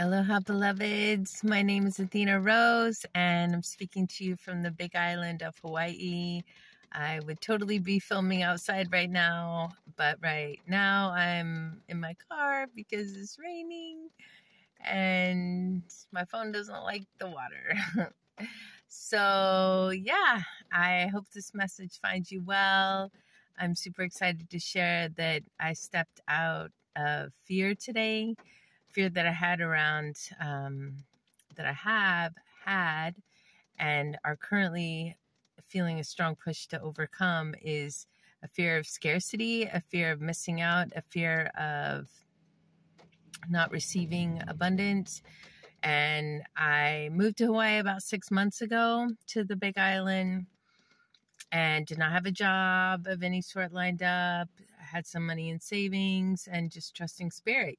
Aloha, beloveds. My name is Athena Rose, and I'm speaking to you from the big island of Hawaii. I would totally be filming outside right now, but right now I'm in my car because it's raining and my phone doesn't like the water. So, yeah, I hope this message finds you well. I'm super excited to share that I stepped out of fear today. Fear that I had around, that I have had and are currently feeling a strong push to overcome is a fear of scarcity, a fear of missing out, a fear of not receiving abundance. And I moved to Hawaii about 6 months ago to the Big Island and did not have a job of any sort lined up. I had some money in savings and just trusting spirit,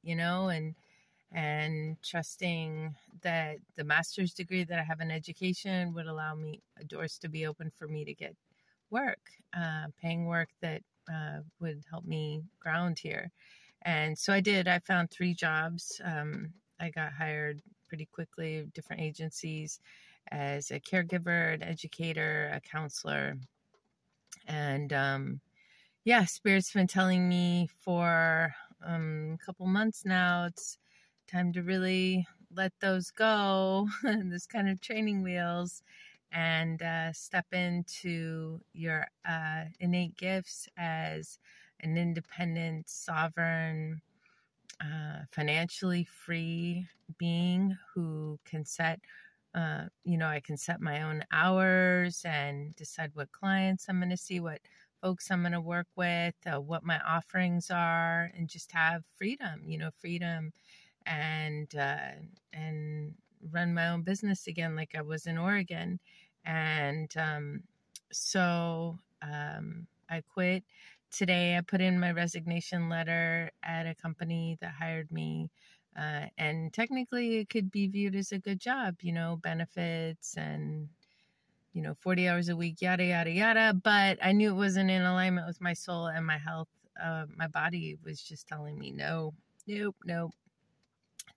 and trusting that the master's degree that I have in education would allow me doors to be open for me to get work, paying work that would help me ground here. And so I did. I found 3 jobs. I got hired pretty quickly, different agencies, as a caregiver, an educator, a counselor. And Spirit's been telling me for a couple months now, it's time to really let those go, this kind of training wheels, and step into your innate gifts as an independent, sovereign, financially free being who can set, I can set my own hours and decide what clients I'm going to see, what folks I'm going to work with, what my offerings are, and just have freedom, and run my own business again like I was in Oregon. And so I quit today. I put in my resignation letter at a company that hired me, and technically it could be viewed as a good job, benefits and 40 hours a week, yada yada yada, but I knew it wasn't in alignment with my soul and my health. My body was just telling me nope.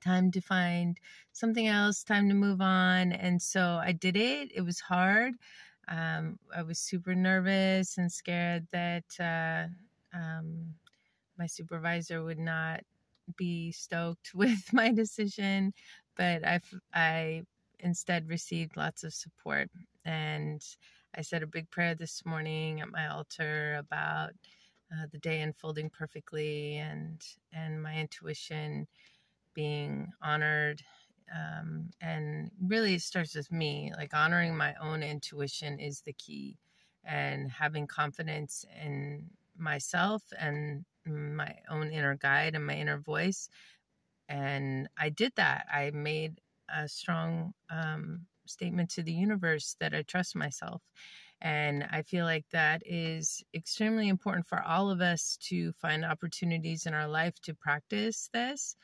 Time to find something else, time to move on. And so I did it. It was hard. I was super nervous and scared that my supervisor would not be stoked with my decision, but I instead received lots of support. And I said a big prayer this morning at my altar about the day unfolding perfectly and my intuition being honored. And really it starts with me, like honoring my own intuition is the key, and having confidence in myself and my own inner guide and my inner voice. And I did that. I made a strong statement to the universe that I trust myself. And I feel like that is extremely important for all of us to find opportunities in our life to practice this,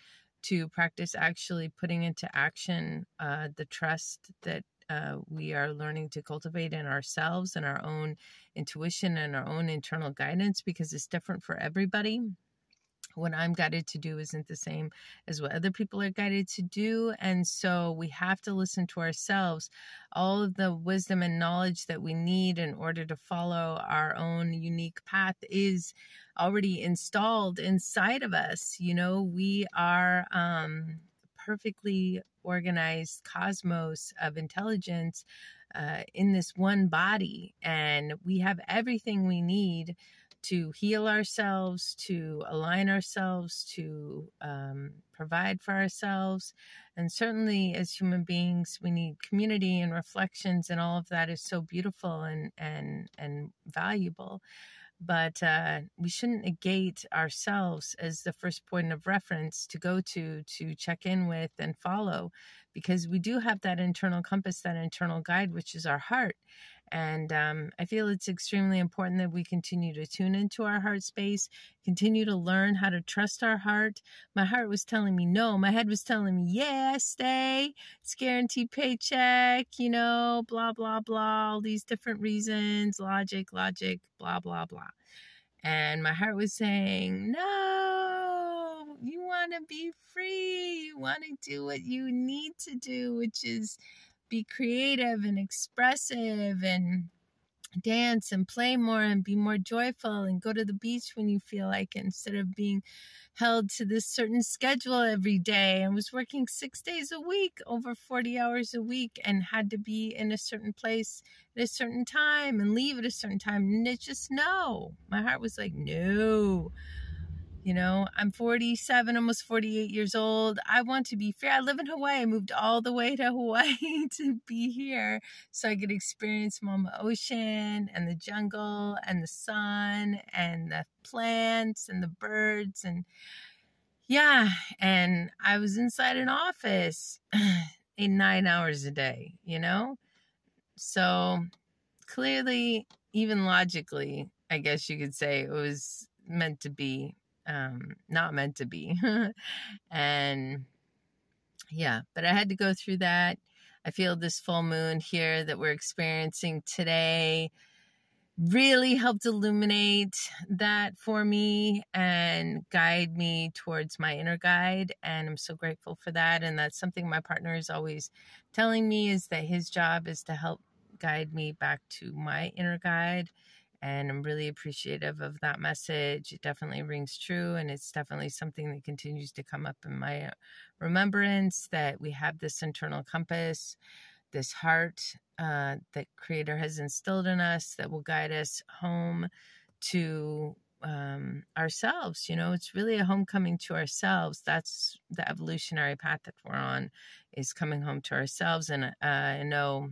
to practice actually putting into action the trust that we are learning to cultivate in ourselves and our own intuition and our own internal guidance, because it's different for everybody. What I'm guided to do isn't the same as what other people are guided to do. And so we have to listen to ourselves. All of the wisdom and knowledge that we need in order to follow our own unique path is already installed inside of us. We are perfectly organized cosmos of intelligence in this one body. And we have everything we need to heal ourselves, to align ourselves, to provide for ourselves. And certainly as human beings, we need community and reflections, and all of that is so beautiful and valuable. But we shouldn't negate ourselves as the first point of reference to go to check in with and follow, because we do have that internal compass, that internal guide, which is our heart. And I feel it's extremely important that we continue to tune into our heart space, continue to learn how to trust our heart. My heart was telling me no. My head was telling me, yeah, stay. It's guaranteed paycheck, blah, blah, blah, all these different reasons, logic, blah, blah, blah. And my heart was saying, no, you want to be free. you want to do what you need to do, which is be creative and expressive and dance and play more and be more joyful and go to the beach when you feel like it, instead of being held to this certain schedule every day. I was working 6 days a week, over 40 hours a week, and had to be in a certain place at a certain time and leave at a certain time. And it's just no. My heart was like, no. You know, I'm 47, almost 48 years old. I want to be free. I live in Hawaii. I moved all the way to Hawaii to be here so I could experience Mama Ocean and the jungle and the sun and the plants and the birds. And yeah, and I was inside an office 9 hours a day, you know? So clearly, even logically, I guess you could say it was meant to be. Not meant to be. And yeah, but I had to go through that. I feel this full moon here that we're experiencing today really helped illuminate that for me and guide me towards my inner guide. And I'm so grateful for that. And that's something my partner is always telling me, is that his job is to help guide me back to my inner guide. And I'm really appreciative of that message. It definitely rings true. And it's definitely something that continues to come up in my remembrance, that we have this internal compass, this heart that Creator has instilled in us that will guide us home to ourselves. You know, it's really a homecoming to ourselves. That's the evolutionary path that we're on, is coming home to ourselves. And I know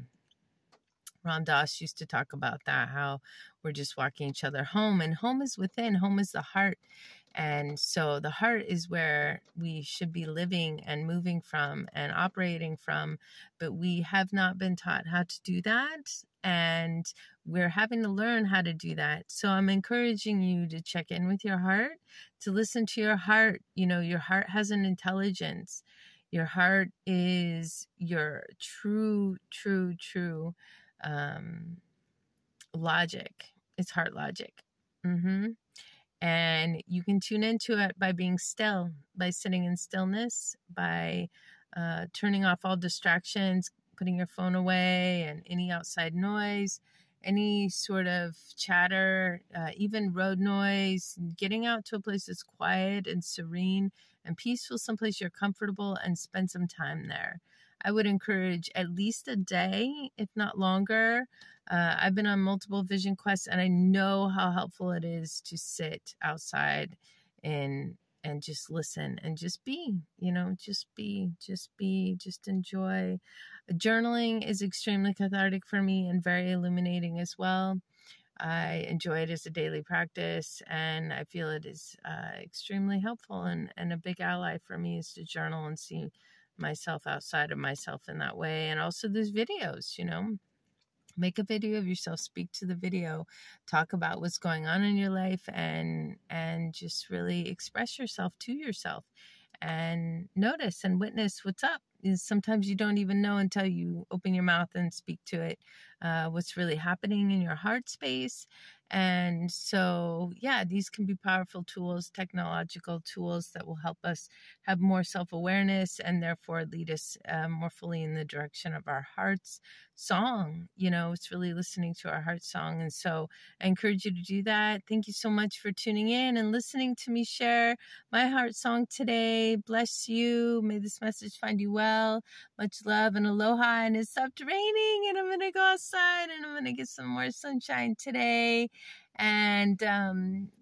Ram Dass used to talk about that, how we're just walking each other home, and home is within, home is the heart. And so the heart is where we should be living and moving from and operating from, but we have not been taught how to do that. And we're having to learn how to do that. So I'm encouraging you to check in with your heart, to listen to your heart. You know, your heart has an intelligence. Your heart is your true logic. It's heart logic. And you can tune into it by being still, by sitting in stillness, by turning off all distractions, putting your phone away and any outside noise, any sort of chatter, even road noise, getting out to a place that's quiet and serene and peaceful, someplace you're comfortable, and spend some time there. I would encourage at least a day, if not longer. I've been on multiple vision quests, and I know how helpful it is to sit outside and just listen and just be, you know, just enjoy. Journaling is extremely cathartic for me and very illuminating as well. I enjoy it as a daily practice, and I feel it is extremely helpful, and a big ally for me is to journal and see myself outside of myself in that way. And also there's videos, you know, make a video of yourself, speak to the video, talk about what's going on in your life, and just really express yourself to yourself and notice and witness what's up. Sometimes you don't even know until you open your mouth and speak to it, what's really happening in your heart space. And so, yeah, these can be powerful tools, technological tools that will help us have more self-awareness and therefore lead us more fully in the direction of our heart's song. You know, it's really listening to our heart song. And so I encourage you to do that. Thank you so much for tuning in and listening to me share my heart song today. Bless you. May this message find you well. Much love and aloha. And it's stopped raining, and I'm going to go outside and I'm going to get some more sunshine today. And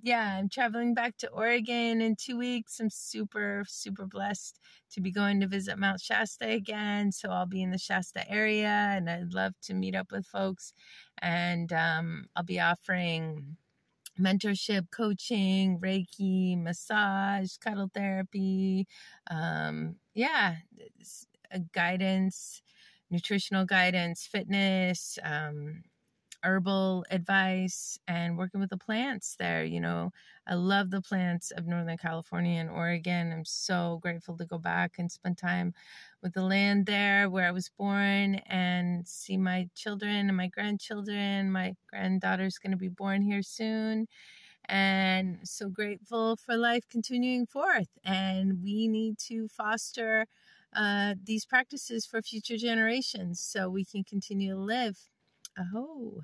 yeah, I'm traveling back to Oregon in 2 weeks. I'm super blessed to be going to visit Mount Shasta again. So I'll be in the Shasta area, and I'd love to meet up with folks. And I'll be offering mentorship, coaching, Reiki, massage, cuddle therapy, guidance, nutritional guidance, fitness, herbal advice, and working with the plants there. You know, I love the plants of Northern California and Oregon. I'm so grateful to go back and spend time with the land there where I was born and see my children and my grandchildren. My granddaughter's going to be born here soon. and so grateful for life continuing forth. And we need to foster these practices for future generations so we can continue to live. Aho.